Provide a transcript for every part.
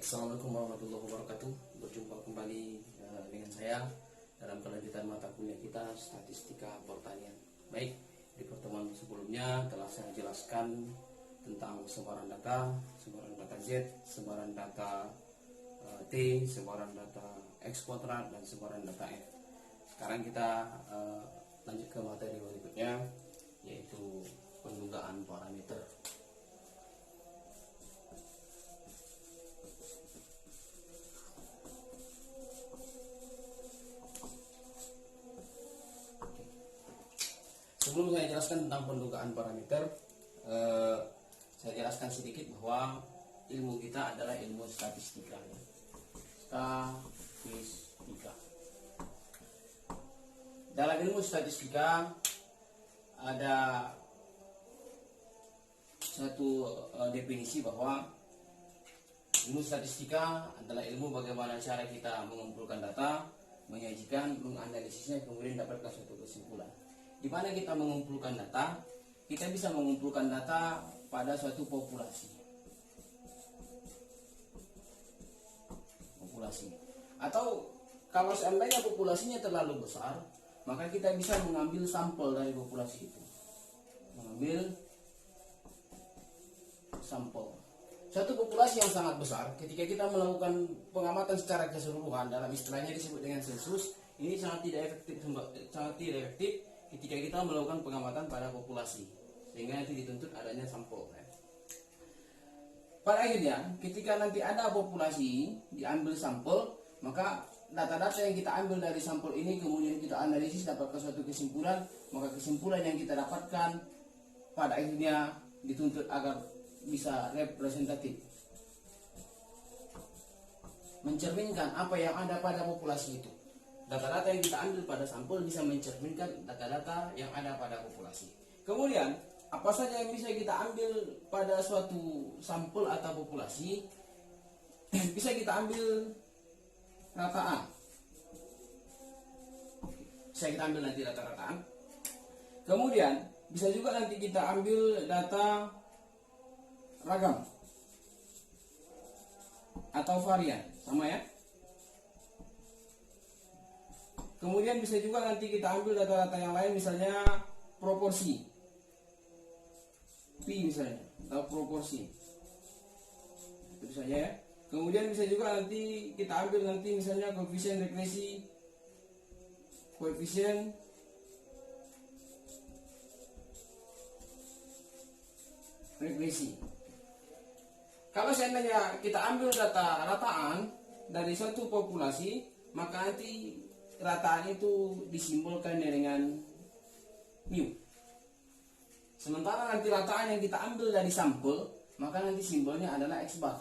Assalamualaikum warahmatullahi wabarakatuh. Berjumpa kembali dengan saya dalam kelanjutan mata kuliah kita Statistika Pertanian. Baik, di pertemuan sebelumnya telah saya jelaskan tentang sebaran data Z, sebaran data T, sebaran data X kuadrat, dan sebaran data F. Sekarang kita lanjut ke materi berikutnya, yaitu pendugaan parameter. Sebelum saya jelaskan tentang pendugaan parameter, saya jelaskan sedikit bahwa ilmu kita adalah ilmu statistika. Statistika. Dalam ilmu statistika ada satu definisi bahwa ilmu statistika adalah ilmu bagaimana cara kita mengumpulkan data, menyajikan, menganalisisnya, kemudian dapatkan suatu kesimpulan. Di mana kita mengumpulkan data, kita bisa mengumpulkan data pada suatu populasi. Atau kalau seandainya populasinya terlalu besar, maka kita bisa mengambil sampel dari populasi itu. Mengambil sampel. Suatu populasi yang sangat besar, ketika kita melakukan pengamatan secara keseluruhan, dalam istilahnya disebut dengan sensus, ini sangat tidak efektif ketika kita melakukan pengamatan pada populasi, sehingga nanti dituntut adanya sampel. Pada akhirnya, ketika nanti ada populasi diambil sampel, maka data-data yang kita ambil dari sampel ini kemudian kita analisis, dapatkan suatu kesimpulan, maka kesimpulan yang kita dapatkan pada akhirnya dituntut agar bisa representatif, mencerminkan apa yang ada pada populasi itu. Data-data yang kita ambil pada sampel bisa mencerminkan data-data yang ada pada populasi. Kemudian, apa saja yang bisa kita ambil pada suatu sampel atau populasi? Bisa kita ambil rataan. Bisa kita ambil nanti data rataan. Kemudian, bisa juga nanti kita ambil data ragam atau varian, sama ya. Kemudian bisa juga nanti kita ambil data-data yang lain, misalnya proporsi P misalnya, atau proporsi. Itu saja ya. Kemudian bisa juga nanti kita ambil nanti misalnya koefisien regresi, koefisien regresi. Kalau seandainya kita ambil data rataan dari suatu populasi, maka nanti rataan itu disimbolkan dengan mu. Sementara nanti rataan yang kita ambil dari sampel, maka nanti simbolnya adalah X bar.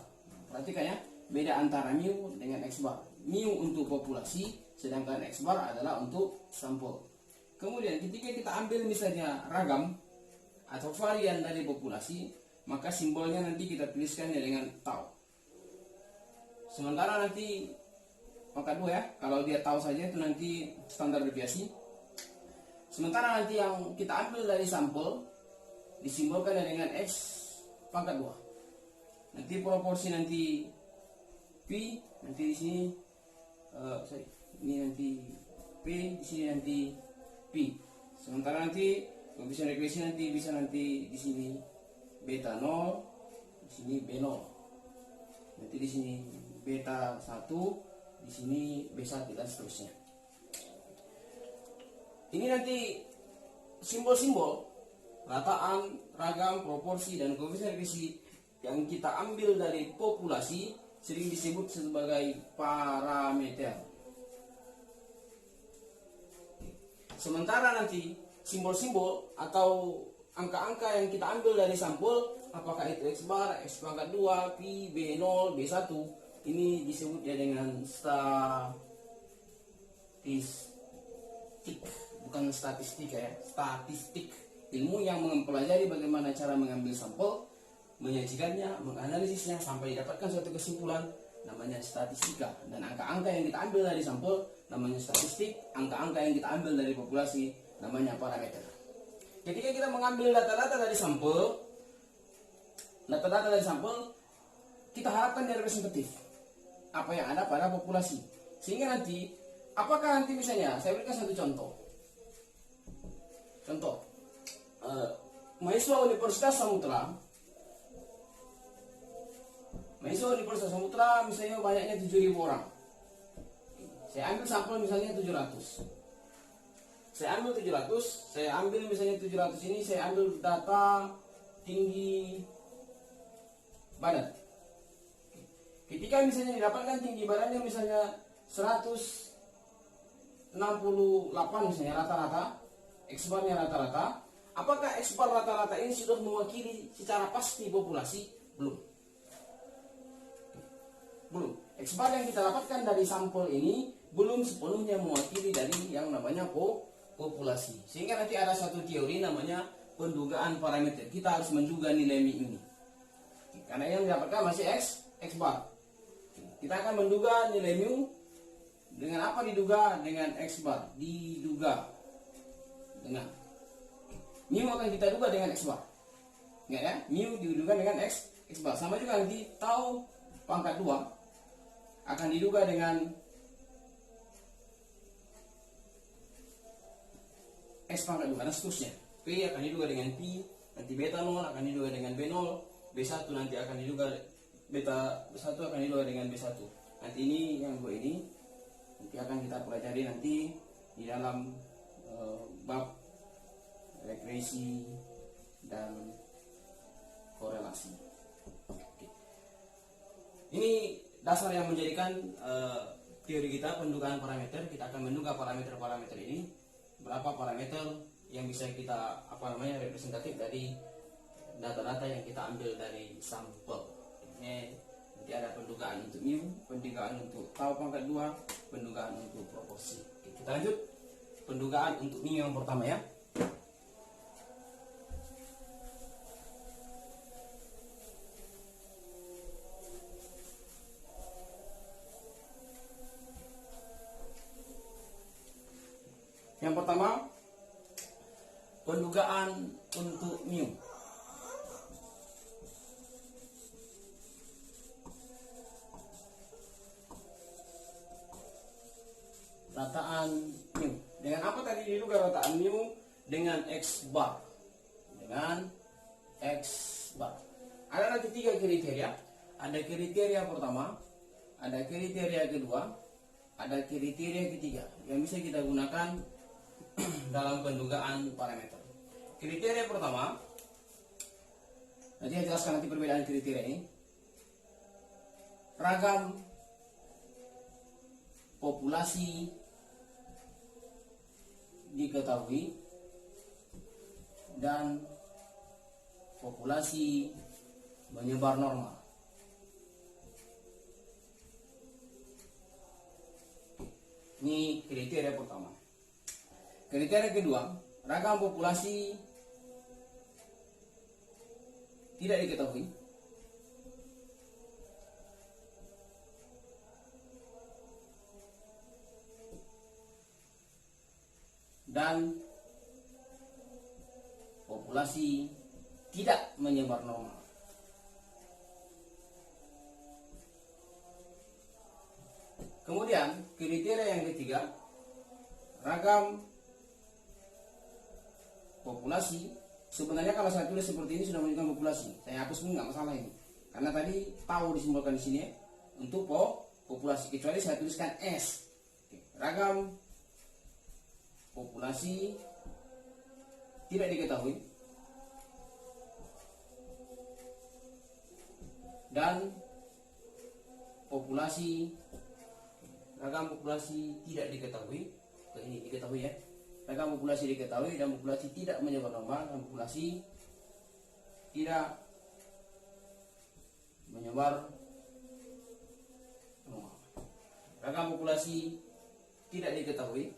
Perhatikan ya, beda antara mu dengan X bar. Mu untuk populasi, sedangkan X bar adalah untuk sampel. Kemudian ketika kita ambil misalnya ragam atau varian dari populasi, maka simbolnya nanti kita tuliskan dengan tau. Sementara nanti pangkat 2 ya, kalau dia tahu saja itu nanti standar deviasi. Sementara nanti yang kita ambil dari sampel disimbolkan dengan X pangkat 2. Nanti proporsi nanti P, nanti di sini ini nanti P, di sini nanti P. Sementara nanti koefisien regresi nanti bisa nanti di sini beta 0, di sini B0. Nanti di sini beta 1, di sini B1 dan seterusnya. Ini nanti simbol-simbol rataan, ragam, proporsi, dan koefisien regresi yang kita ambil dari populasi sering disebut sebagai parameter. Sementara nanti simbol-simbol atau angka-angka yang kita ambil dari sampel, apakah itu X bar, X pangkat 2, P, B0, B1, ini disebut ya dengan statistik, bukan statistika ya, statistik. Ilmu yang mempelajari bagaimana cara mengambil sampel, menyajikannya, menganalisisnya sampai didapatkan suatu kesimpulan, namanya statistika. Dan angka-angka yang kita ambil dari sampel namanya statistik, angka-angka yang kita ambil dari populasi namanya parameter. Ketika kita mengambil data-data dari sampel, kita harapkan dia representatif. apa yang ada pada populasi. Sehingga nanti, apakah nanti misalnya, saya berikan satu contoh. Mahasiswa Universitas Samudra misalnya banyaknya 7.000 orang. Saya ambil sampel misalnya 700. Saya ambil misalnya 700 ini, saya ambil data tinggi badan. Ketika misalnya didapatkan tinggi badannya misalnya 168 misalnya rata-rata, X-barnya rata-rata, apakah X-bar rata-rata ini sudah mewakili secara pasti populasi? Belum. X-bar yang kita dapatkan dari sampel ini belum sepenuhnya mewakili dari yang namanya populasi. Sehingga nanti ada satu teori namanya pendugaan parameter. Kita harus menduga nilai mu ini. Karena yang didapatkan masih X-bar. Kita akan menduga nilai mu dengan apa diduga? Dengan X-bar. Diduga dengan mu akan kita duga dengan X-bar. Ingat ya, mu diduga dengan X-bar. Sama juga nanti tau pangkat 2 akan diduga dengan X pangkat 2 dan seterusnya. P akan diduga dengan P, nanti beta 0 akan diduga dengan B0, B1 nanti akan diduga beta 1 akan diduga dengan B1. Nanti ini yang 2 ini nanti akan kita pelajari nanti di dalam bab regresi dan korelasi. Oke. Ini dasar yang menjadikan teori kita pendugaan parameter. Kita akan menduga parameter-parameter ini, berapa parameter yang bisa kita representatif dari data-data yang kita ambil dari sampel. Ini nanti ada pendugaan untuk mu, pendugaan untuk tau pangkat 2, pendugaan untuk proporsi. Oke, kita lanjut pendugaan untuk mu yang pertama ya. Yang pertama, pendugaan untuk mu. Rataan mu. Dengan apa tadi diduga rataan mu? Dengan X bar. Dengan X bar. Ada nanti 3 kriteria. Ada kriteria pertama, ada kriteria kedua, ada kriteria ketiga yang bisa kita gunakan dalam pendugaan parameter. Kriteria pertama, nanti saya jelaskan nanti perbedaan kriteria ini. Ragam populasi diketahui dan populasi menyebar normal. Ini kriteria pertama. Kriteria kedua, ragam populasi tidak diketahui dan populasi tidak menyebar normal. Kemudian kriteria yang ketiga, ragam populasi. Sebenarnya kalau saya tulis seperti ini sudah menunjukkan populasi. Saya hapus pun nggak masalah ini, karena tadi tahu disimbolkan di sini ya, untuk populasi. Kecuali saya tuliskan S. Oke. Ragam populasi tidak diketahui dan ragam populasi tidak diketahui. Ini diketahui ya. Ragam populasi diketahui dan populasi tidak menyebar normal dan populasi tidak menyebar normal. Ragam populasi tidak diketahui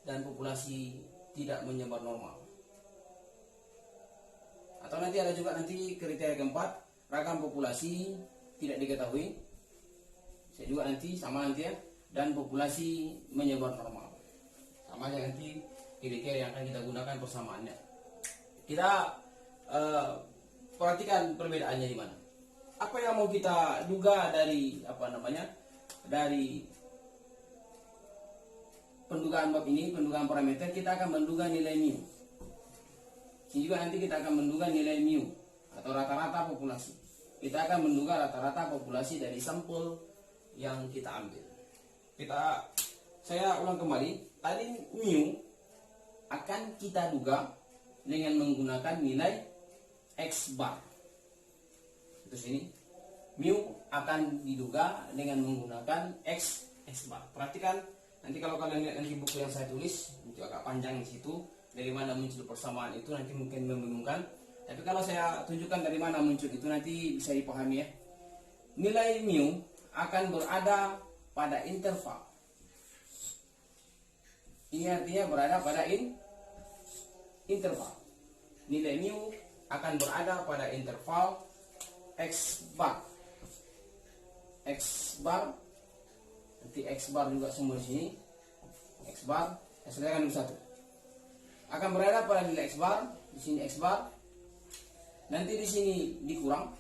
dan populasi tidak menyebar normal. Atau nanti ada juga nanti kriteria keempat, ragam populasi tidak diketahui. Saya juga nanti sama nanti ya, dan populasi menyebar normal. Sama aja nanti kriteria yang akan kita gunakan persamaannya. Kita perhatikan perbedaannya di mana. apa yang mau kita duga dari dari pendugaan bab ini, pendugaan parameter, kita akan menduga nilai mu. Ini juga nanti kita akan menduga nilai mu atau rata-rata populasi. Kita akan menduga rata-rata populasi dari sampel yang kita ambil. Saya ulang kembali, tadi mu akan kita duga dengan menggunakan nilai X bar. Terus ini mu akan diduga dengan menggunakan X bar. Perhatikan nanti kalau kalian lihat nanti buku yang saya tulis itu agak panjang di situ, dari mana muncul persamaan itu nanti mungkin membingungkan. Tapi kalau saya tunjukkan dari mana muncul itu nanti bisa dipahami ya. Nilai mu akan berada pada interval. Ini artinya berada pada interval. Nilai mu akan berada pada interval X bar. Nanti X bar juga semua di sini. X bar, saya selesaikan dulu satu. Akan berada pada nilai X bar, di sini X bar. Nanti di sini dikurang,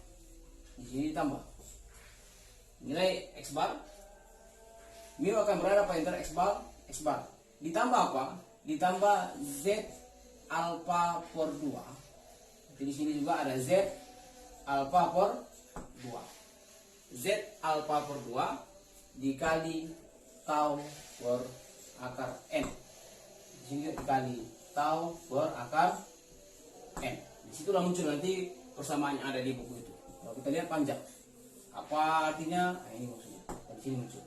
di sini ditambah. Nilai X bar, mu akan berada pada interval X bar. Ditambah apa? Ditambah Z alpha per 2. Nanti di sini juga ada Z alpha per 2. Z alpha per 2 dikali tau per akar N. Di sini dikali tau per akar N. Disitulah muncul nanti persamaan yang ada di buku itu. Kalau kita lihat panjang. Apa artinya? Nah, ini maksudnya. Di sini muncul.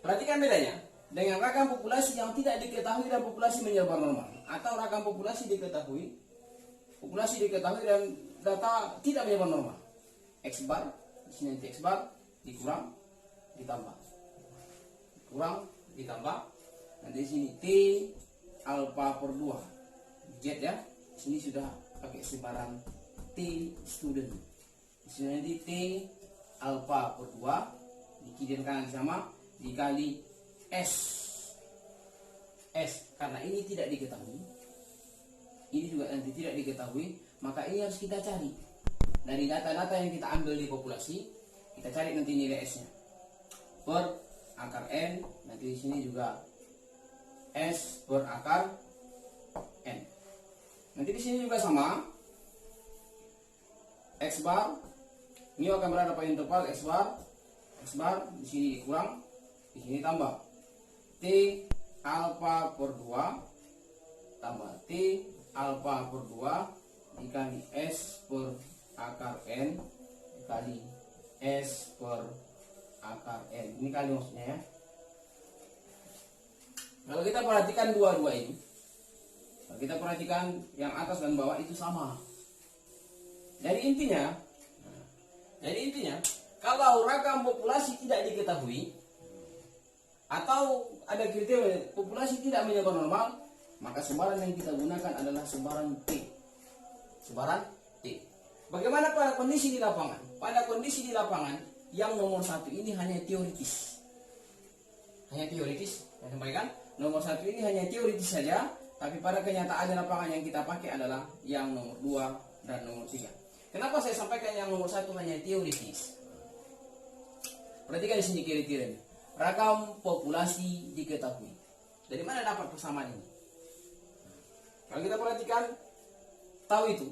Perhatikan bedanya dengan ragam populasi yang tidak diketahui dan populasi menyebar normal, atau ragam populasi diketahui dan data tidak menyebar normal. X bar, di sini nanti X bar dikurang, ditambah. Kurang, ditambah. Nanti di sini T alpha per 2. Z ya. Di sini sudah pakai sebaran T student. Di sini nanti T alpha per 2 di kiri dan kanan sama dikali S karena ini tidak diketahui, ini juga nanti tidak diketahui, maka ini harus kita cari dari data-data yang kita ambil di populasi. Kita cari nanti nilai S nya per akar N. Nanti di sini juga S per akar N. Nanti di sini juga sama, X bar ini akan berada pada interval X bar di sini dikurang, di sini tambah T alpha per 2 tambah T alpha per 2 dikali S per akar N dikali S per akar N. Ini kali maksudnya ya. Kalau kita perhatikan dua-dua ini, kalau kita perhatikan yang atas dan bawah itu sama. Jadi intinya kalau ragam populasi tidak diketahui atau ada kriteria populasi tidak menyebar normal, maka sebaran yang kita gunakan adalah sebaran T. Bagaimana pada kondisi di lapangan? Pada kondisi di lapangan yang nomor 1 ini hanya teoritis. Saya sampaikan, nomor 1 ini hanya teoritis saja, tapi pada kenyataan di lapangan yang kita pakai adalah yang nomor 2 dan nomor 3. Kenapa saya sampaikan yang nomor 1 hanya teoritis? Perhatikan di sini kira-kiranya. Ragam populasi diketahui. Dari mana dapat persamaan ini? Kalau kita perhatikan, tahu itu,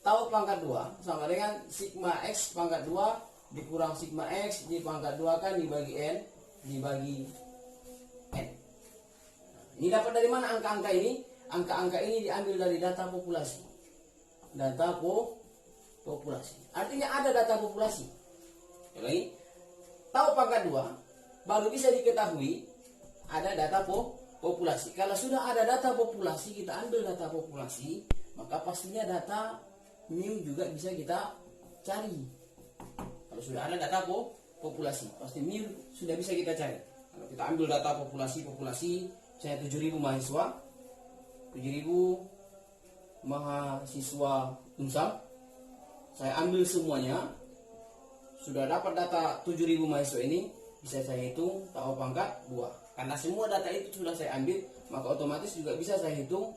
tahu pangkat 2 sama dengan sigma X pangkat 2 dikurang sigma X di pangkat 2 kan dibagi N dibagi N. Ini dapat dari mana angka-angka ini? Angka-angka ini diambil dari data populasi. Populasi. Artinya ada data populasi. Lagi, tahu pangkat 2 baru bisa diketahui ada data populasi. Kalau sudah ada data populasi, kita ambil data populasi, maka pastinya data mu juga bisa kita cari. Kalau sudah ada data populasi, pasti mu sudah bisa kita cari. Kalau kita ambil data populasi, saya 7.000 mahasiswa, 7.000 mahasiswa Unsam, saya ambil semuanya, sudah dapat data 7.000 mahasiswa ini, bisa saya hitung tahu pangkat 2. Karena semua data itu sudah saya ambil, maka otomatis juga bisa saya hitung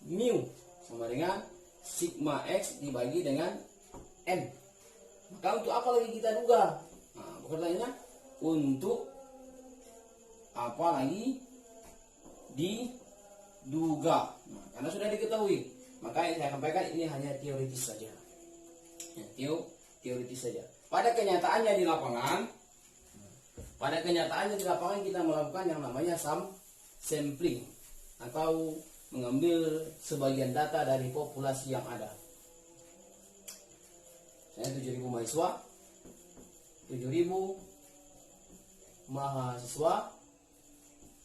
mu sama dengan sigma X dibagi dengan N. Maka untuk apa lagi kita duga? Nah, pertanyaannya untuk apa lagi diduga? Nah, karena sudah diketahui, maka yang saya sampaikan ini hanya teoritis saja. Ya, teoritis saja. Pada kenyataannya di lapangan, kita melakukan yang namanya sampling atau mengambil sebagian data dari populasi yang ada. Saya 7.000 mahasiswa, 7.000 mahasiswa.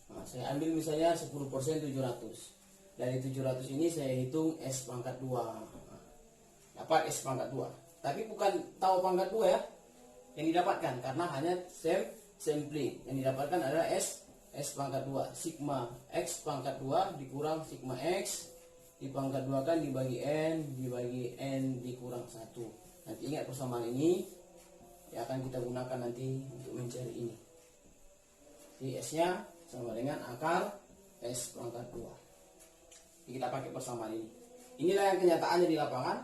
Nah, saya ambil misalnya 10% 700. Dari 700 ini saya hitung S pangkat 2. Dapat S pangkat 2. Tapi bukan tahu pangkat 2 ya yang didapatkan, karena hanya sampling. Yang didapatkan adalah S pangkat 2. Sigma X pangkat 2 dikurang sigma X dipangkat 2 kan dibagi N dikurang 1. Nanti ingat persamaan ini yang akan kita gunakan nanti untuk mencari ini. Jadi S-nya sama dengan akar S pangkat 2. Jadi kita pakai persamaan ini. Inilah yang kenyataannya di lapangan.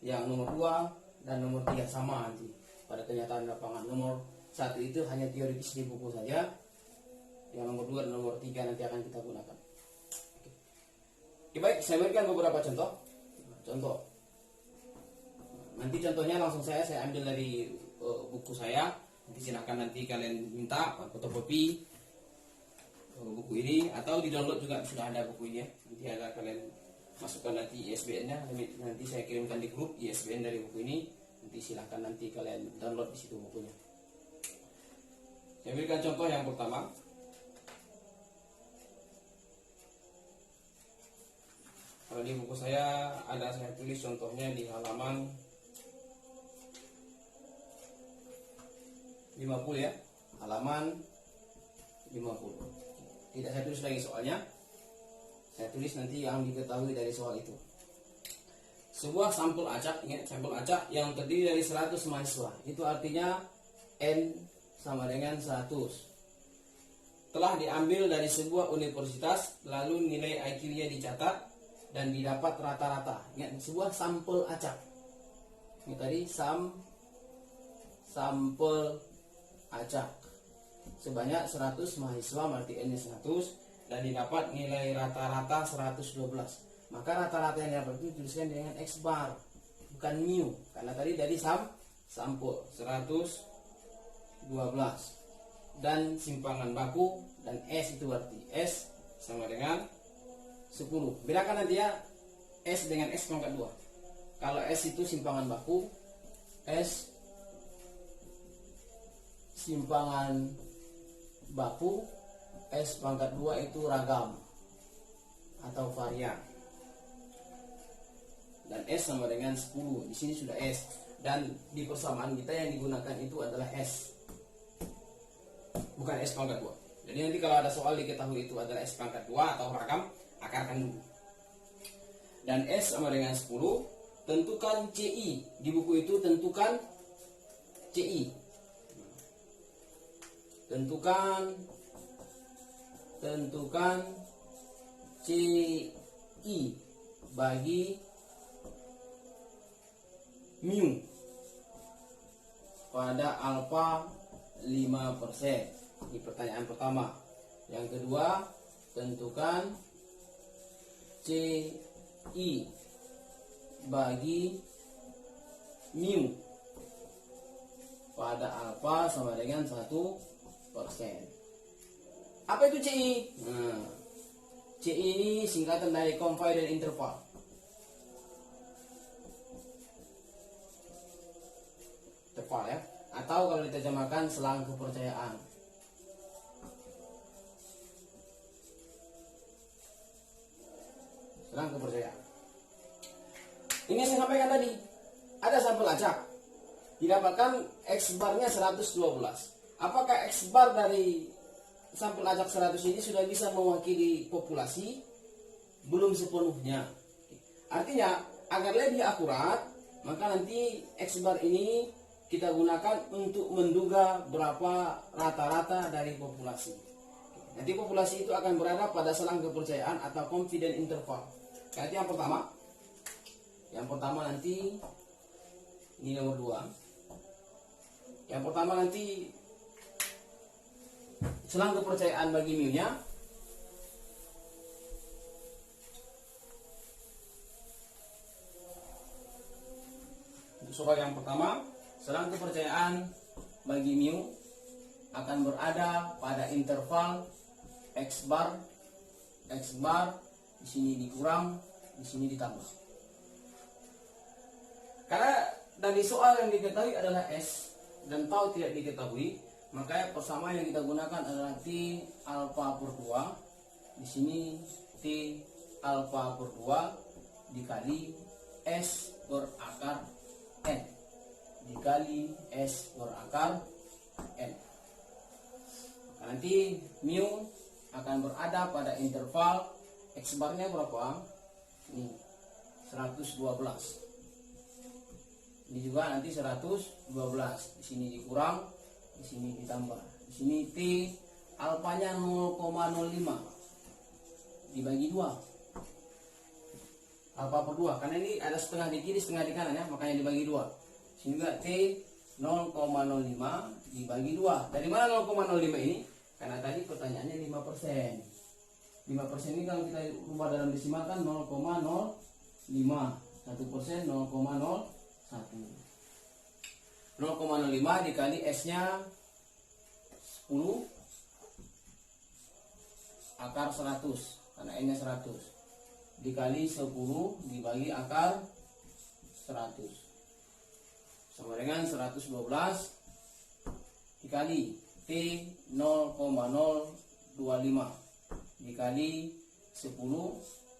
Yang nomor 2 dan nomor 3 sama nanti. Pada kenyataan di lapangan, nomor 1 itu hanya teoritis di buku saja. Yang nomor 2 dan nomor 3 nanti akan kita gunakan. Oke, baik, saya berikan beberapa contoh. Nanti contohnya langsung saya ambil dari buku saya. Nanti silakan nanti kalian minta fotokopi buku ini atau di download juga sudah ada buku ini ya. Nanti ada kalian masukkan nanti ISBN-nya. Nanti saya kirimkan di grup ISBN dari buku ini. Nanti silakan nanti kalian download di situ bukunya. Saya berikan contoh yang pertama. Kalau di buku saya ada saya tulis contohnya di halaman 50 ya, halaman 50. Tidak saya tulis lagi soalnya, saya tulis nanti yang diketahui dari soal itu. Sebuah sampel acak, ingat sampel acak yang terdiri dari 100 mahasiswa. Itu artinya N sama dengan 100. Telah diambil dari sebuah universitas, lalu nilai IQ-nya dicatat dan didapat rata-rata. Ingat, sebuah sampel acak. Ini tadi sampel acak sebanyak 100 mahasiswa, berarti N 100, dan didapat nilai rata-rata 112. Maka rata-rata yang dapat itu tuliskan dengan X bar, bukan mu, karena tadi dari sampel 112 dan simpangan baku, dan S itu berarti S sama dengan 10. Bedakan nanti ya S dengan X pangkat 2. Kalau S itu simpangan baku, S simpangan baku, S pangkat 2 itu ragam atau varian. Dan S sama dengan 10. Di sini sudah S. Dan di persamaan kita yang digunakan itu adalah S, bukan S pangkat 2. Jadi nanti kalau ada soal diketahui itu adalah S pangkat 2 atau ragam, akarkan dulu. Dan S sama dengan 10. Tentukan CI. Di buku itu tentukan CI. Tentukan CI bagi mu pada alfa 5%. Ini pertanyaan pertama. Yang kedua, tentukan CI bagi mu pada alfa sama dengan 1%. Apa itu CI? Nah, CI ini singkatan dari confidence interval. Ya, atau kalau diterjemahkan selang kepercayaan. Selang kepercayaan. Ini saya sampaikan tadi. Ada sampel acak. Didapatkan X barnya 112. Apakah X bar dari sampel acak 100 ini sudah bisa mewakili populasi? Belum sepenuhnya. Artinya agar lebih akurat, maka nanti X bar ini kita gunakan untuk menduga berapa rata-rata dari populasi. Nanti populasi itu akan berada pada selang kepercayaan atau confidence interval. Jadi yang pertama nanti Ini nomor 2. Yang pertama nanti selang kepercayaan bagi mu-nya. Untuk soal yang pertama, selang kepercayaan bagi mu akan berada pada interval X bar, di sini dikurang, di sini ditambah. Karena dari soal yang diketahui adalah S dan tau tidak diketahui, maka persamaan yang kita gunakan adalah T alfa per 2. Di sini T alfa per 2 dikali S per akar N. Dikali S per akar N. Maka nanti mu akan berada pada interval X barnya berapa? Ini 112. Ini juga nanti 112. Di sini dikurang, di sini ditambah. Di sini T alfanya 0,05 dibagi 2. Alfa per 2. Karena ini ada setengah di kiri, setengah di kanan ya, makanya dibagi 2. Sini juga T 0,05 dibagi 2. Dari mana 0,05 ini? Karena tadi pertanyaannya 5%. 5% ini kalau kita rubah dalam desimal kan 0,05. 1% 0,01. 0,05 dikali S-nya 10 akar 100 karena N-nya 100 dikali 10 dibagi akar 100 sama dengan 112 dikali T 0,025 dikali 10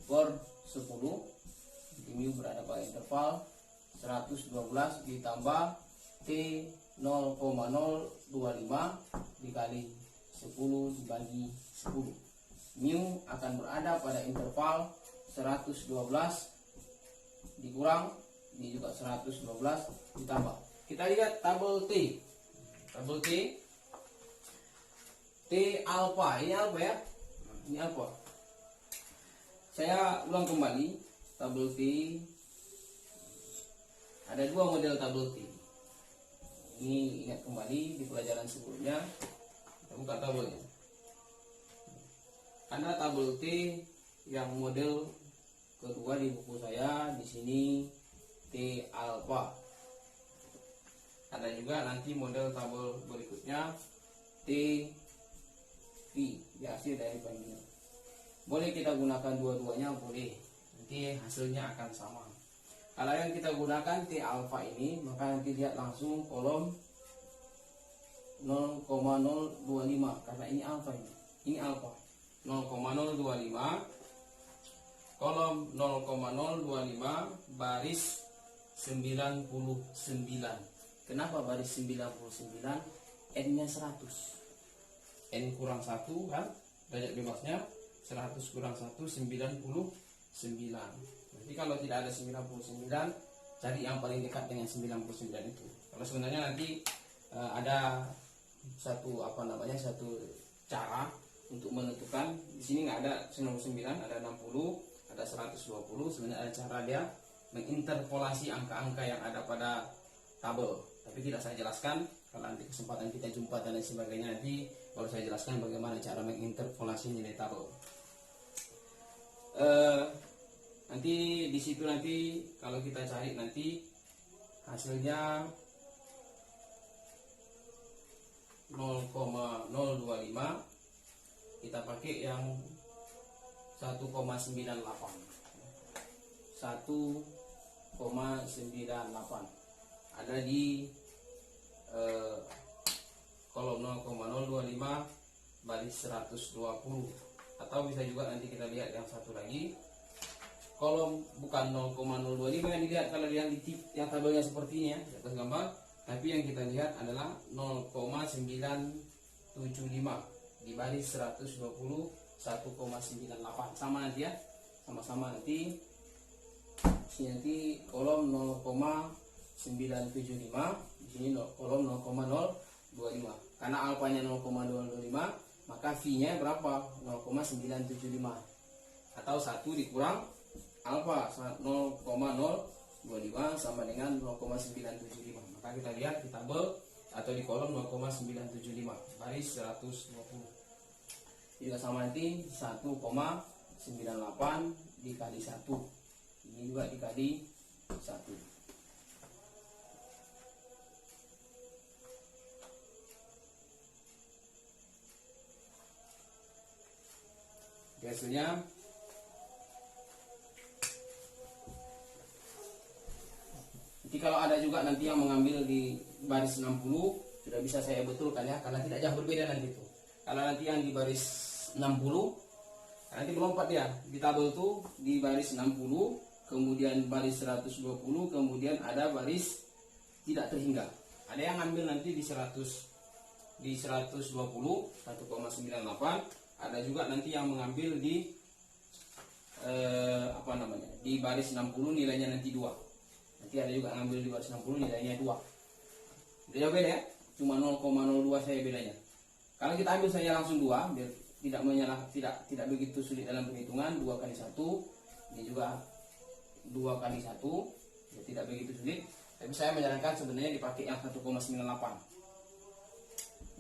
per 10. Ini berada pada interval 112 ditambah T 0,025 dikali 10 dibagi 10. Mu akan berada pada interval 112 dikurang, ini juga 112 ditambah. Kita lihat tabel T. Tabel T. T alfa, ini alfa ya. Ini alfa. Saya ulang kembali tabel T. Ada dua model tabel T. Ini ingat kembali di pelajaran sebelumnya. Kita buka tabelnya. Ada tabel T yang model kedua di buku saya. Di sini T alfa. Ada juga nanti model tabel berikutnya T V. Dihasil dari panggilan. Boleh kita gunakan dua-duanya, boleh. Nanti hasilnya akan sama. Kalau yang kita gunakan T alfa ini, maka nanti lihat langsung kolom 0,025 karena ini alfa ini. Ini alfa. 0,025 kolom 0,025 baris 99. Kenapa baris 99? N-nya 100. N kurang 1 kan? Derajat bebasnya 100 kurang 1 99. Jadi kalau tidak ada 99, cari yang paling dekat dengan 99 itu. Kalau sebenarnya nanti ada satu satu cara untuk menentukan. Di sini nggak ada 99, ada 60, ada 120. Sebenarnya ada cara dia menginterpolasi angka-angka yang ada pada tabel. Tapi tidak saya jelaskan. Kalau nanti kesempatan kita jumpa dan lain sebagainya, nanti baru saya jelaskan bagaimana cara menginterpolasi nilai tabel. Nanti di situ nanti kalau kita cari nanti hasilnya 0,025, kita pakai yang 1,98. 1,98 ada di kolom 0,025 baris 120. Atau bisa juga nanti kita lihat yang satu lagi, kolom bukan 0,025 yang dilihat kalau yang yang tabelnya seperti ini ya, di atas gambar. Tapi yang kita lihat adalah 0,975 di baris 120 1,98. Sama nanti ya, sama-sama nanti. Sini nanti kolom 0,975, di sini kolom 0,025. Karena alfanya 0,225, maka V-nya berapa? 0,975. Atau 1 dikurang alfa 0,025. 25 sama dengan 0,975. Maka kita lihat di tabel atau di kolom 0,975 baris 120. Juga sama nanti 1,98 dikali 1. Ini juga dikali 1. Hasilnya nanti kalau ada juga nanti yang mengambil di baris 60 sudah bisa saya betulkan ya, karena tidak jauh berbeda nanti itu. Kalau nanti yang di baris 60 nanti melompat dia di tabel tuh di baris 60, kemudian baris 120, kemudian ada baris tidak terhingga. Ada yang ambil nanti di 100, di 120 1,98. Ada juga nanti yang mengambil di di baris 60 nilainya nanti 2. Nanti ada juga ngambil di baris 60 nilainya 2. Beda ya, cuma 0,02 saya bedanya. Kalau kita ambil saja langsung 2 biar tidak begitu sulit dalam perhitungan. 2 kali 1 ini juga 2 kali 1 ya, tidak begitu sulit. Tapi saya menyarankan sebenarnya dipakai yang 1,98.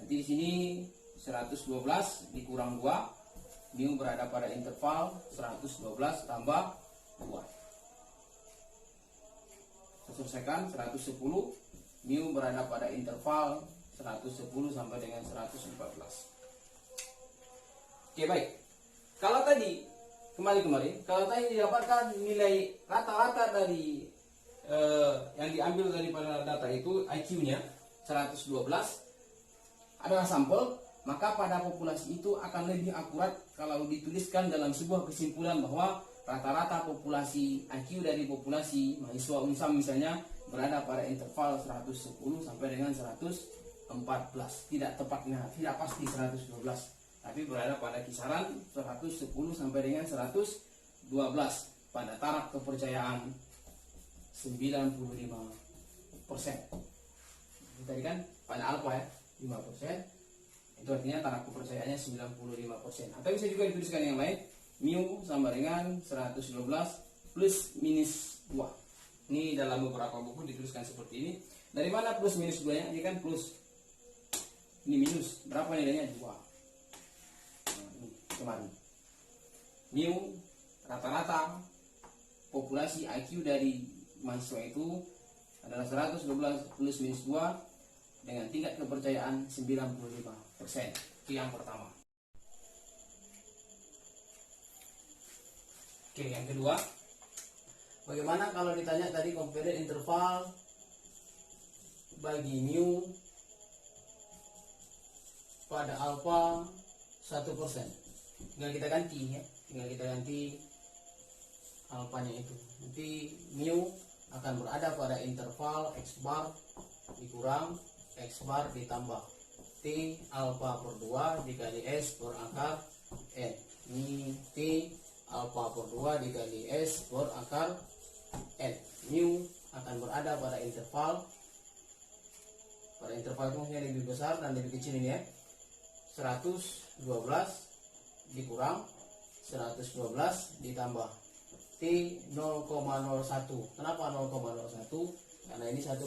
Nanti di sini 112 dikurang 2, mu berada pada interval 112 tambah 2. Saya selesaikan 110, mu berada pada interval 110 sampai dengan 114. Oke, baik. Kalau tadi kalau tadi didapatkan nilai rata-rata dari yang diambil daripada data itu IQ-nya 112 adalah sampel, maka pada populasi itu akan lebih akurat kalau dituliskan dalam sebuah kesimpulan bahwa rata-rata populasi IQ dari populasi mahasiswa UNSAM misalnya berada pada interval 110 sampai dengan 114. Tidak tepatnya, tidak pasti 112, tapi berada pada kisaran 110 sampai dengan 112 pada taraf kepercayaan 95%. Tadi kan pada alfa ya 5%. Itu artinya taraf kepercayaannya 95%. Atau bisa juga dituliskan yang lain, mu sama dengan 112 plus minus 2. Ini dalam beberapa buku dituliskan seperti ini. Dari mana plus minus 2 nya? Ini kan plus, ini minus. Berapa nilainya? 2. Nah, ini kemarin. Mu rata-rata populasi IQ dari mahasiswa itu adalah 112 plus minus 2 dengan tingkat kepercayaan 95%. Itu yang pertama. Oke, yang kedua, bagaimana kalau ditanya tadi compare interval bagi mu pada alfa 1%. Tinggal kita ganti ya, tinggal kita ganti alfanya itu. Nanti mu akan berada pada interval x bar dikurang x bar ditambah T alfa per 2 dikali S per akar N. Ini T alfa per 2 dikali S per akar N. Mu akan berada pada interval itu maksudnya lebih besar dan lebih kecil ini ya. 112 dikurang 112 ditambah T 0,01. Kenapa 0,01? Karena ini 1%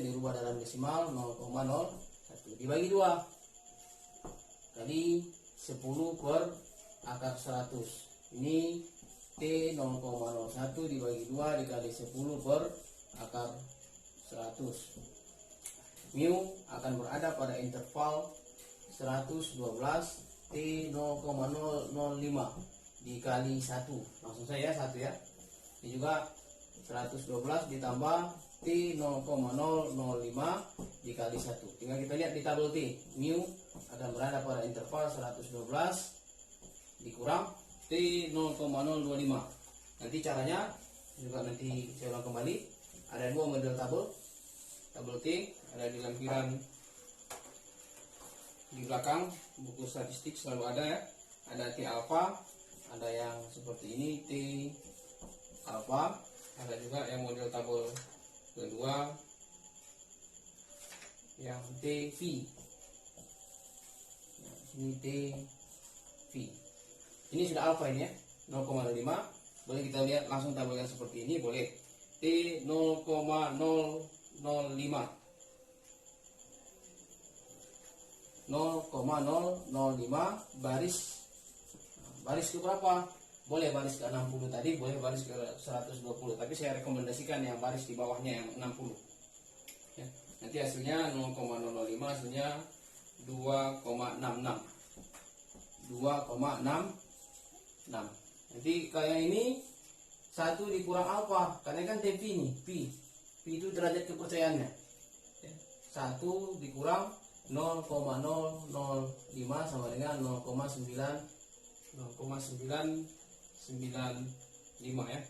dirubah dalam desimal 0,01 dibagi 2 kali 10 per akar 100. Ini T 0,01 dibagi 2 dikali 10 per akar 100. Mu akan berada pada interval 112 T 0,005 dikali 1. Langsung saja 1 ya. Ini juga 112 ditambah T 0,005 dikali 1. Tinggal kita lihat di tabel T. Mu akan berada pada interval 112 dikurang T 0,025. Nanti caranya juga nanti saya ulang kembali. Ada dua model tabel. Tabel T ada di lampiran di belakang buku statistik selalu ada ya. Ada T alpha, ada yang seperti ini T alpha, ada juga yang model tabel kedua yang TV. Nah, ini TV. Ini sudah alpha ini ya, 0,05. Boleh kita lihat langsung tabelkan seperti ini, boleh. T 0,005 baris ke berapa? Boleh baris ke 60 tadi, boleh baris ke 120, tapi saya rekomendasikan yang baris di bawahnya yang 60 ya. Nanti hasilnya 0,005, hasilnya 2,66. Nanti kayak ini 1 dikurang alfa, karena kan TP ini P itu derajat kepercayaannya ya. 1 dikurang 0,005 sama dengan 0,995 ya.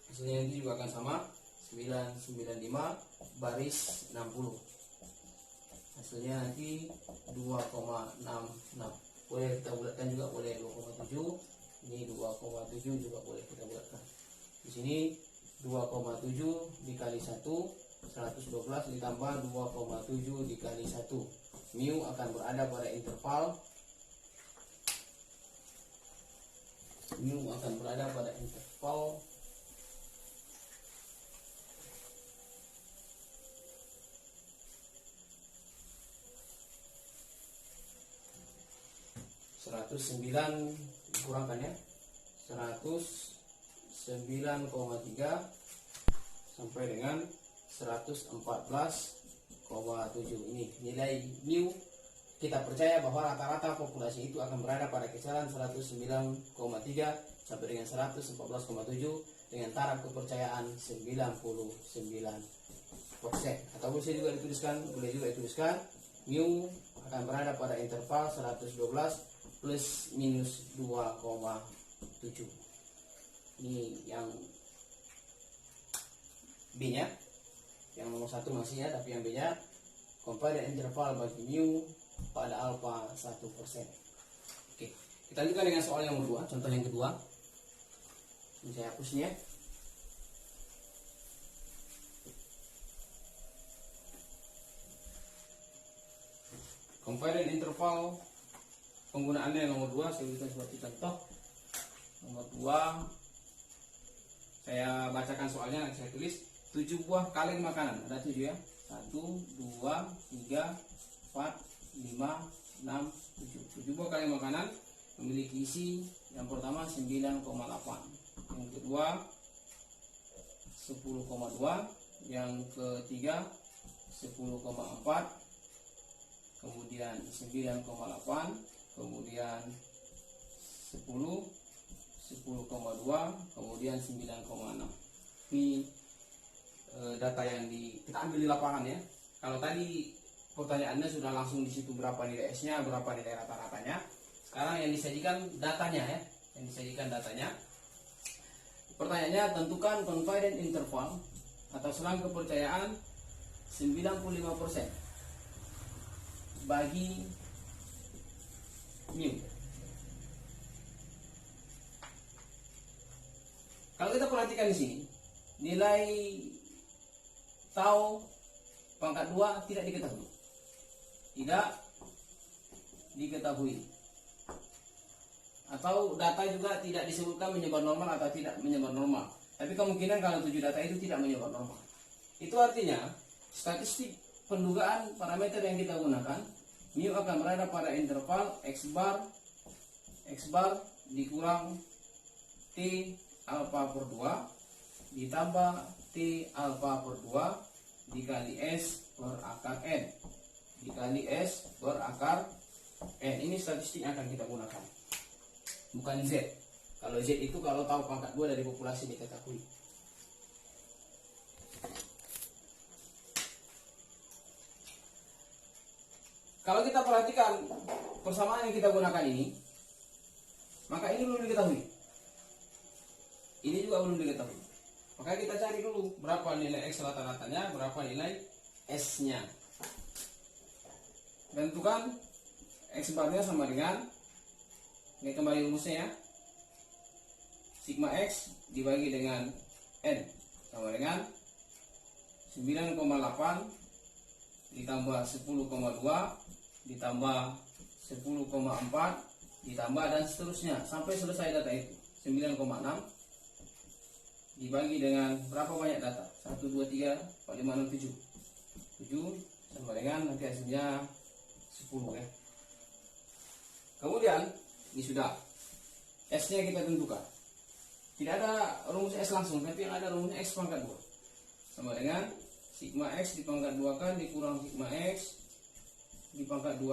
Hasilnya ini juga akan sama 995 baris 60. Hasilnya nanti 2,66. Boleh kita bulatkan juga, boleh 2,7. Ini 2,7 juga boleh kita bulatkan. Di sini 2,7 dikali 1 112 ditambah 2,7 dikali 1. Mu akan berada pada interval 109 dikurangkan ya, 109,3 sampai dengan 114,7. Ini nilai mu. Kita percaya bahwa rata-rata populasi itu akan berada pada kisaran 109,3 sampai dengan 114,7 dengan taraf kepercayaan 99%. Atau bisa juga dituliskan, boleh juga dituliskan mu akan berada pada interval 112 plus minus 2,7. Ini yang B nya, yang nomor 1 masih ya, tapi yang B nya compare interval bagi mu pada alfa 1%. Oke, kita lanjutkan dengan soal yang kedua, contoh yang kedua. Ini saya hapus ya. Compare interval, penggunaannya nomor 2 saya berikan seperti contoh. Nomor 2 saya bacakan soalnya, saya tulis 7 buah kaleng makanan, ada 7 ya, 1, 2, 3, 4, 5, 6, 7 buah kaleng makanan memiliki isi yang pertama 9,8, yang kedua 10,2, yang ketiga 10,4, kemudian 9,8, kemudian 10, 10,2, kemudian 9,6. Ini data yang kita ambil di lapangan ya. Kalau tadi pertanyaannya sudah langsung di situ berapa nilai S-nya, berapa nilai rata-ratanya. Sekarang yang disajikan datanya ya, Pertanyaannya, tentukan confidence interval atau selang kepercayaan 95% bagi mu. Kalau kita perhatikan di sini, nilai tau pangkat 2 tidak diketahui. Atau data juga tidak disebutkan menyebar normal atau tidak menyebar normal. Tapi kemungkinan kalau 7 data itu tidak menyebar normal. Itu artinya statistik pendugaan parameter yang kita gunakan, mu akan berada pada interval x bar dikurang t alfa per 2 ditambah t alfa per 2 dikali s per akar n Ini statistik yang akan kita gunakan, bukan Z. Kalau Z itu kalau tahu pangkat 2 dari populasi diketahui. Kalau kita perhatikan persamaan yang kita gunakan ini, maka ini belum diketahui. Ini juga belum diketahui. Maka kita cari dulu berapa nilai X rata-ratanya, berapa nilai S-nya. Tentukan X barnya sama dengan, ini kembali rumusnya ya, sigma X dibagi dengan N sama dengan 9,8 ditambah 10,2 ditambah 10,4 ditambah dan seterusnya sampai selesai data itu. 9,6 dibagi dengan berapa banyak data? 1, 2, 3, 4, 5, 6, 7. 7 sama dengan nanti hasilnya 10 ya. Kemudian ini sudah S-nya kita tentukan. Tidak ada rumus S langsung, tapi yang ada rumusnya X pangkat 2 sama dengan sigma X dipangkat 2 kan dikurang sigma X dipangkat 2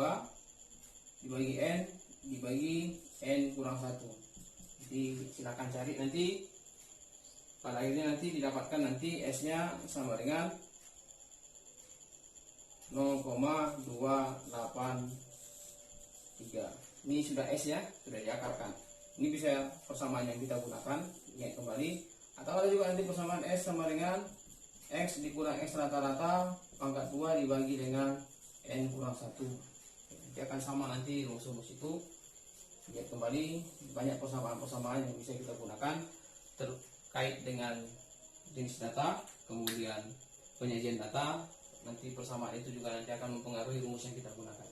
dibagi N dibagi N kurang 1. Jadi silakan cari nanti, pada akhirnya nanti didapatkan nanti S-nya sama dengan 0,283. Ini sudah S ya, sudah diakarkan. Ini bisa persamaan yang kita gunakan, ingat kembali. Atau ada juga nanti persamaan S sama dengan X dikurang X rata-rata pangkat 2 dibagi dengan N kurang 1. Nanti akan sama nanti rumus-rumus itu. Ingat kembali, banyak persamaan-persamaan yang bisa kita gunakan terkait dengan jenis data, kemudian penyajian data. Nanti persamaan itu juga nanti akan mempengaruhi rumus yang kita gunakan.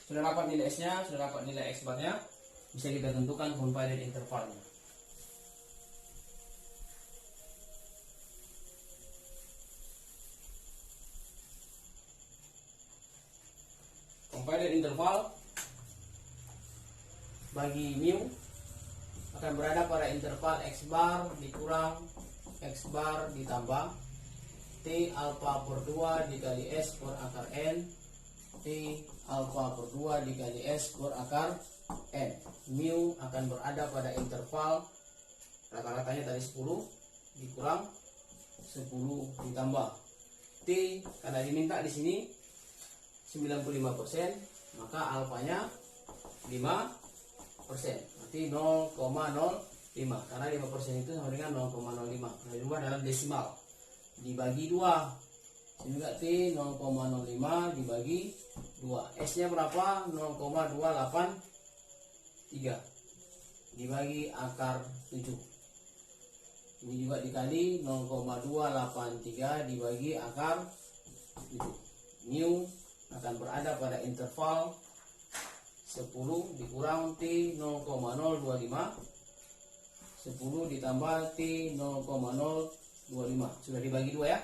Sudah dapat nilai S-nya, sudah dapat nilai X bar-nya, bisa kita tentukan compiler intervalnya. Compiler interval bagi mu akan berada pada interval X bar dikurang X bar ditambah T alpha per 2 dikali S per akar N T alpha per 2 dikali S per akar N. Mu akan berada pada interval rata-ratanya tadi 10 dikurang 10 ditambah T karena diminta di sini 95%, maka alfanya 5%. Berarti 0,05 karena 5% itu sama dengan 0,05. Nah, diubah dalam desimal. Dibagi 2. Ini juga T 0,05 dibagi 2. S-nya berapa? 0,283 dibagi akar 7. Ini juga dikali 0,283 dibagi akar 7. Mu akan berada pada interval 10 dikurang T 0,025 10 ditambah T 0,025 sudah dibagi 2 ya,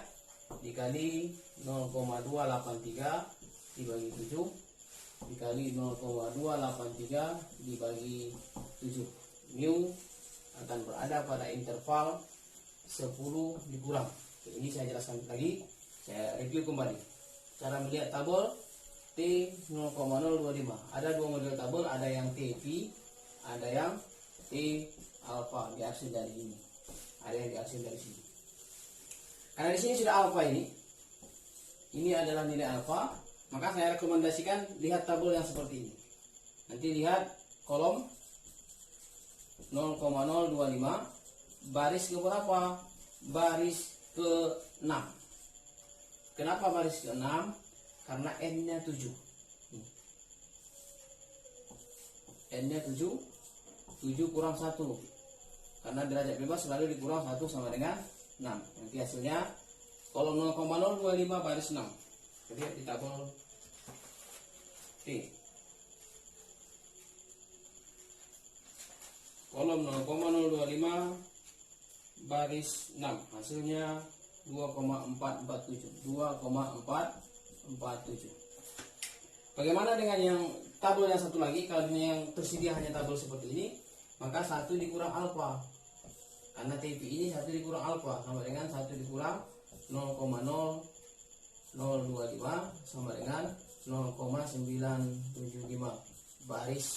dikali 0,283 dibagi 7 dikali 0,283 dibagi 7. Mu akan berada pada interval 10 dikurang. Oke, ini saya jelaskan lagi, saya review kembali. Cara melihat tabel T 0,025. Ada dua model tabel, ada yang TP, ada yang T alpha diarsir dari ini. Ada yang diarsir dari sini. Karena di sini sudah alpha ini adalah nilai alpha, maka saya rekomendasikan lihat tabel yang seperti ini. Nanti lihat kolom 0,025 baris ke berapa? Baris ke-6. Kenapa baris ke-6? Karena N-nya 7. N-nya 7. 7 kurang 1. Karena derajat bebas selalu dikurang 1 sama dengan 6. Nanti hasilnya kolom 0,025 baris 6. Lihat di tabel T. Kolom 0,025 baris 6. Hasilnya 2,447. 2,447. Bagaimana dengan yang tabel yang satu lagi? Kalau yang tersedia hanya tabel seperti ini, maka 1 dikurang alfa. Karena TP ini 1 dikurang alfa sama dengan 1 dikurang 0,0025 sama dengan 0,975 baris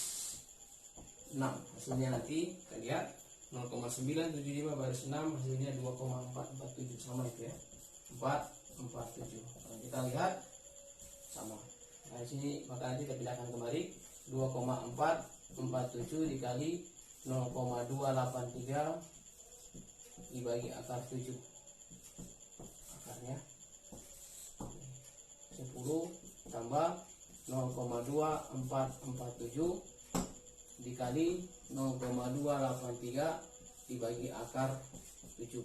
6. Hasilnya nanti kita lihat 0,975 baris 6 hasilnya 2,447 sama itu ya, 447. Kalau kita lihat sama. Nah, di sini maka nanti kita pindahkan kembali 2,447 dikali 0,283 dibagi akar 7. Akarnya 10 tambah 0,2447 dikali 0,283 dibagi akar 7.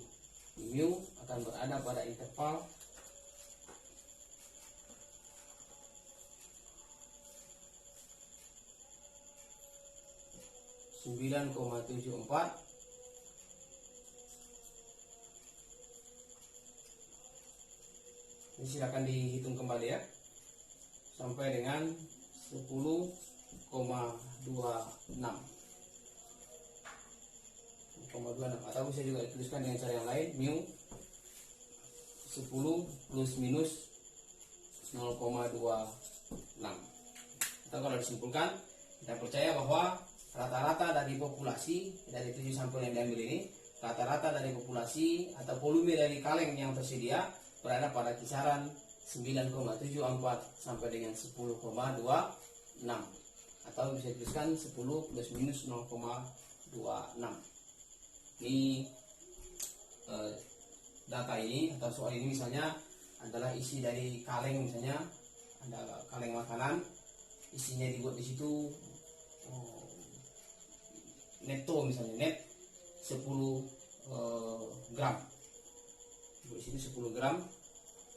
Mu akan berada pada interval 9,74 Ini silakan dihitung kembali ya, sampai dengan 10,26 atau bisa juga dituliskan dengan cara yang lain, mu 10 plus minus 0,26. Atau kalau disimpulkan, kita percaya bahwa rata-rata dari populasi dari 7 sampel yang diambil ini, rata-rata dari populasi atau volume dari kaleng yang tersedia berada pada kisaran 9,74 sampai dengan 10,26, atau bisa dituliskan 10 plus minus 0,26. Ini data ini atau soal ini misalnya adalah isi dari kaleng, misalnya ada kaleng makanan, isinya dibuat di situ netto, misalnya net 10 gram, di sini 10 gram,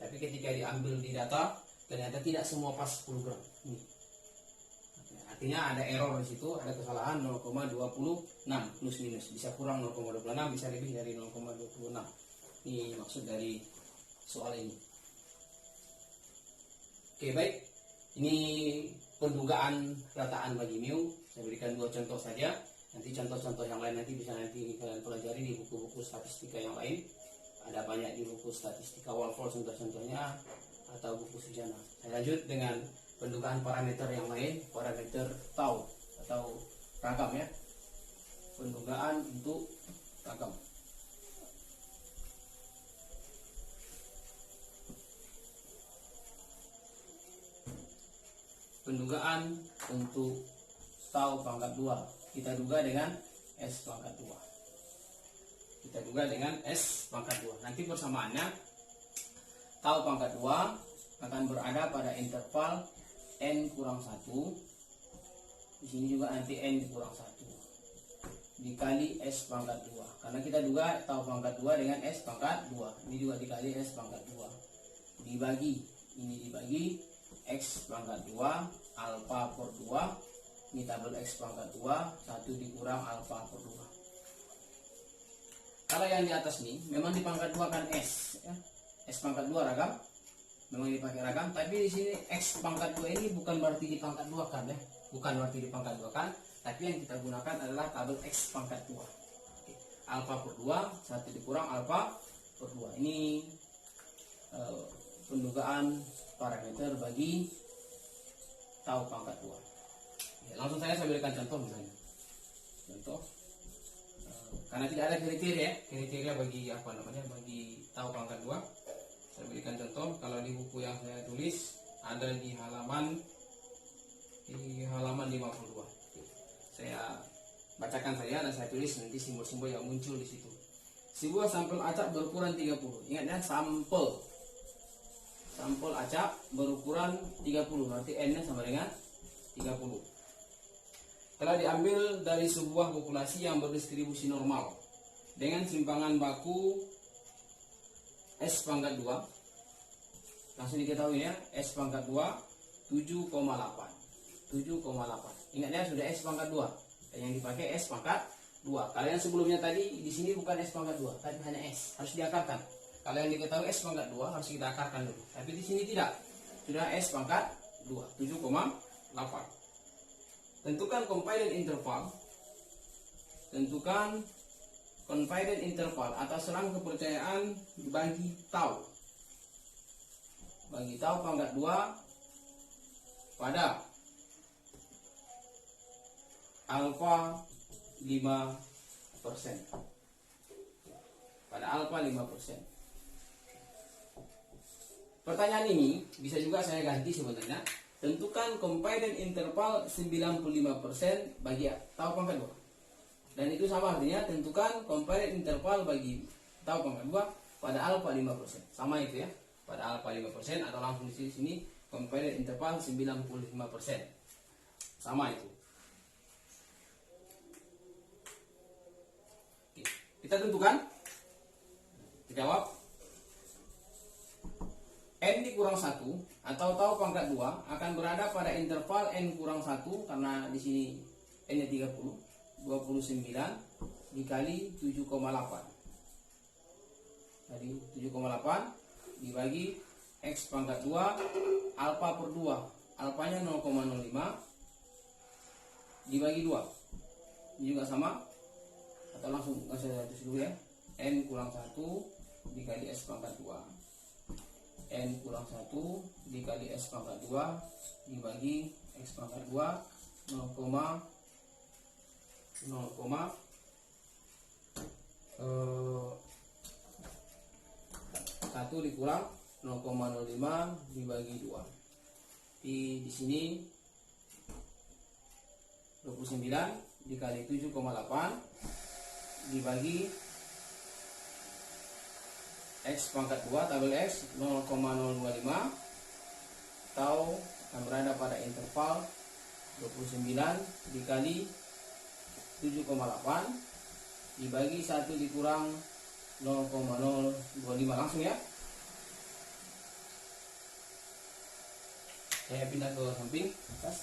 tapi ketika diambil di data ternyata tidak semua pas 10 gram. Ini artinya ada error di situ, ada kesalahan 0,26 plus minus, bisa kurang 0,26, bisa lebih dari 0,26. Ini maksud dari soal ini. Oke, baik, ini pendugaan rataan bagi mu. Saya berikan 2 contoh saja. Nanti contoh-contoh yang lain nanti bisa kalian pelajari di buku-buku statistika yang lain. Ada banyak di buku statistika Walford contoh-contohnya, atau buku Sujana. Saya lanjut dengan pendugaan parameter yang lain, parameter tau atau ragam ya. Pendugaan untuk ragam. Pendugaan untuk tau pangkat 2 kita duga dengan S pangkat 2. Kita duga dengan S pangkat 2. Nanti persamaannya tau pangkat 2 akan berada pada interval N kurang 1. Di sini juga nanti N kurang 1 dikali S pangkat 2. Karena kita duga tau pangkat 2 dengan S pangkat 2. Ini juga dikali S pangkat 2. Dibagi, ini dibagi X pangkat 2 alfa per 2, ini tabel X pangkat 2, 1 dikurang alfa per 2. Kalau yang di atas ini memang di pangkat 2 kan S ya. S pangkat 2 ragam, memang dipakai ragam, tapi di sini X pangkat 2 ini bukan berarti di pangkat 2 kan ya, bukan berarti di pangkat 2 kan, tapi yang kita gunakan adalah tabel X pangkat 2. Oke. Alfa per 2, 1 dikurang alfa per 2. Ini pendugaan parameter bagi tau pangkat 2. Ya, langsung saya berikan contoh misalnya. Contoh, karena tidak ada kriteria bagi bagi tau pangkat 2. Saya berikan contoh. Kalau di buku yang saya tulis ada di halaman 52. Saya bacakan dan saya tulis nanti simbol-simbol yang muncul di situ. Sebuah sampel acak berukuran 30. Ingat ya, sampel acak berukuran 30, berarti N-nya sama dengan 30. Telah diambil dari sebuah populasi yang berdistribusi normal dengan simpangan baku S pangkat 2. Langsung diketahui ya, S pangkat 2 7,8. Ingat ya, sudah S pangkat 2. Dan yang dipakai S pangkat 2. Kalau yang sebelumnya tadi di sini bukan S pangkat 2, tapi hanya S, harus diakarkan. Kalau yang diketahui S pangkat 2 harus kita akarkan dulu. Tapi di sini tidak. Sudah S pangkat 2, 7,8. Tentukan confidence interval atau selang kepercayaan bagi tau. Bagi tau pangkat 2 pada alfa 5%. Pada alfa 5%. Pertanyaan ini bisa juga saya ganti sebenarnya. Tentukan confidence interval 95% bagi tau pangkat 2. Dan itu sama artinya tentukan confidence interval bagi tau pangkat 2 pada alfa 5%. Sama itu ya. Pada alfa 5% atau langsung di sini confidence interval 95%. Sama itu. Oke, kita tentukan. Jawab. N dikurang 1 atau tau pangkat 2 akan berada pada interval N kurang 1, karena di sini N nya 30, 29 dikali 7,8. Jadi 7,8 dibagi X pangkat 2 alfa per 2, alfanya 0,05 dibagi 2. Ini juga sama, atau langsung saya tulis dulu ya. N kurang 1 dikali S pangkat 2, N kurang 1 dikali S pangkat 2 dibagi X pangkat 2 1 dikurang 0,05 dibagi 2. Di sini 29 dikali 7,8 dibagi X pangkat 2 tabel X 0,025, atau akan berada pada interval 29 dikali 7,8 dibagi 1 dikurang 0,025. Langsung ya, saya pindah ke samping atas.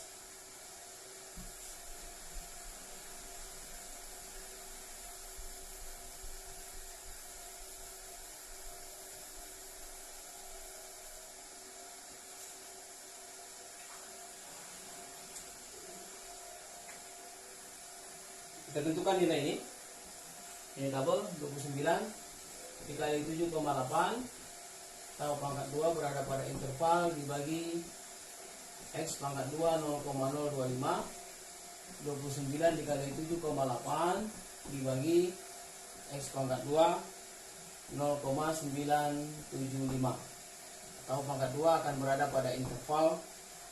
Kita tentukan nilai ini. Ini tabel 29 dikali 7,8, tahu pangkat 2 berada pada interval dibagi X pangkat 2 0,025, 29 dikali 7,8 dibagi X pangkat 2 0,975. Tahu pangkat 2 akan berada pada interval,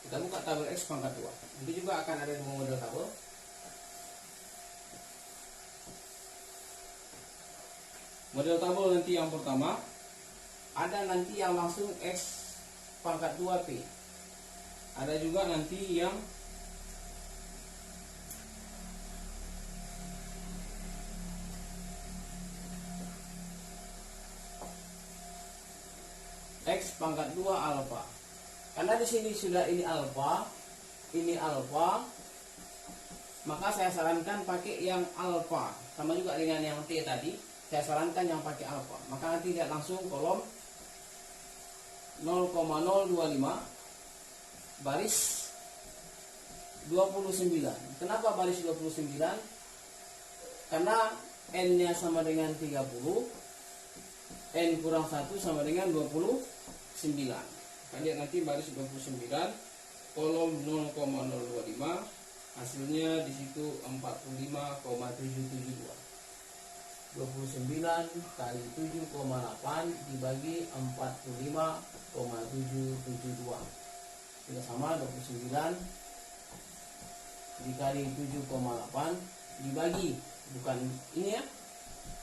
kita buka tabel X pangkat 2. Itu juga akan ada dua model tabel. Model tabel nanti yang pertama, ada nanti yang langsung X pangkat 2P. Ada juga nanti yang X pangkat 2 alfa. Karena di sini sudah ini alfa, maka saya sarankan pakai yang alfa. Sama juga dengan yang T tadi. Saya sarankan yang pakai alfa. Maka nanti lihat langsung kolom 0,025 baris 29. Kenapa baris 29? Karena N-nya sama dengan 30, N kurang 1 sama dengan 29. Kita lihat nanti baris 29, kolom 0,025, hasilnya di situ 45,772. 29 kali 7,8 dibagi 45,772. Tidak sama, 29 dikali 7,8 dibagi, bukan ini ya,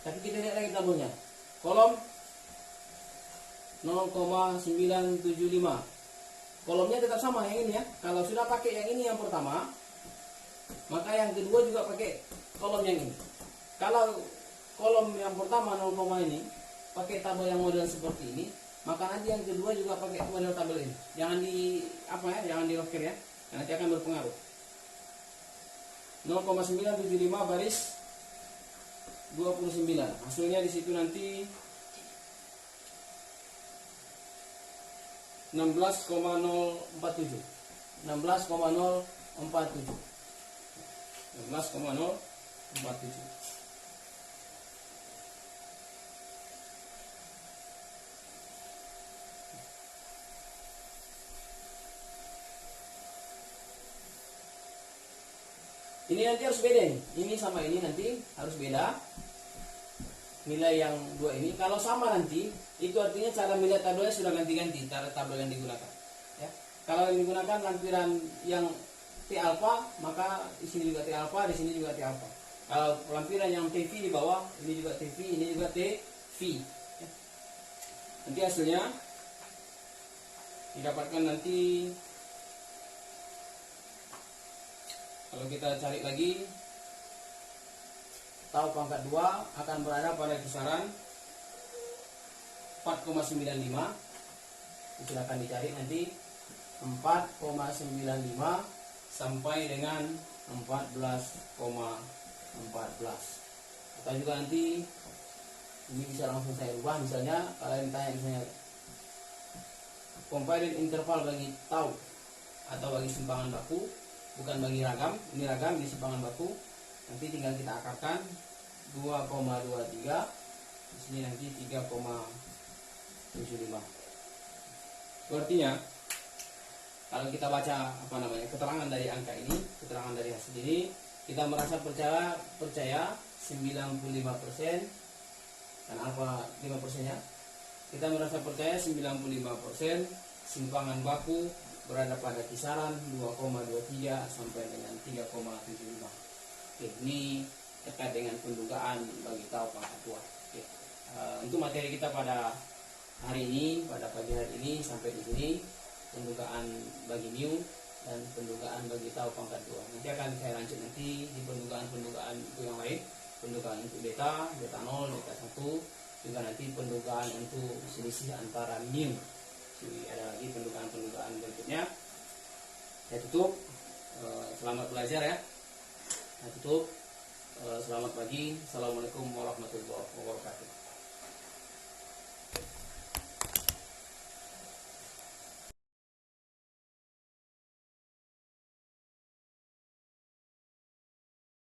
tapi kita lihat lagi tabelnya. Kolom 0,975. Kolomnya tetap sama yang ini ya. Kalau sudah pakai yang ini yang pertama, maka yang kedua juga pakai kolom yang ini. Kalau kolom yang pertama 0, ini pakai tabel yang model seperti ini, maka nanti yang kedua juga pakai model tabel ini. Jangan jangan di locker ya, nanti akan berpengaruh. 0,975 baris 29. Hasilnya di situ nanti 16,047. 16,047. Ini nanti harus beda nih. Ini sama ini nanti harus beda. Nilai yang dua ini. Kalau sama nanti, itu artinya cara melihat tabelnya sudah ganti-ganti. Cara tabel yang digunakan. Ya. Kalau yang digunakan lampiran yang T alpha, maka di sini juga T alpha, di sini juga T alpha. Kalau lampiran yang TV di bawah, ini juga TV, ini juga TV. Ya. Nanti hasilnya didapatkan nanti. Kalau kita cari lagi, tahu pangkat 2 akan berada pada kisaran 4,95. Silakan dicari nanti 4,95 sampai dengan 14,14. Atau juga nanti ini bisa langsung saya ubah, misalnya kalau yang tanya misalnya confidence interval bagi tau atau bagi simpangan baku, bukan bagi ragam. Ini ragam di simpangan baku. Nanti tinggal kita akarkan 2,23, di sini nanti 3,75. Itu artinya kalau kita baca keterangan dari angka ini, keterangan dari hasil ini, kita merasa percaya 95%. Dan apa 5%-nya? Kita merasa percaya 95% simpangan baku berada pada kisaran 2,23 sampai dengan 3,75. Oke, ini terkait dengan pendugaan bagi tau pangkat tua. Oke. Untuk materi kita pada hari ini, pada pagi hari ini sampai di sini, pendugaan bagi mu dan pendugaan bagi tau pangkat tua. Nanti akan saya lanjut nanti di pendugaan untuk yang lain, pendugaan untuk beta 0, beta 1, juga nanti pendugaan untuk selisih antara mu. Jadi ada lagi pendugaan berikutnya. Saya tutup. Selamat belajar ya. Saya tutup. Selamat pagi. Assalamualaikum warahmatullahi wabarakatuh.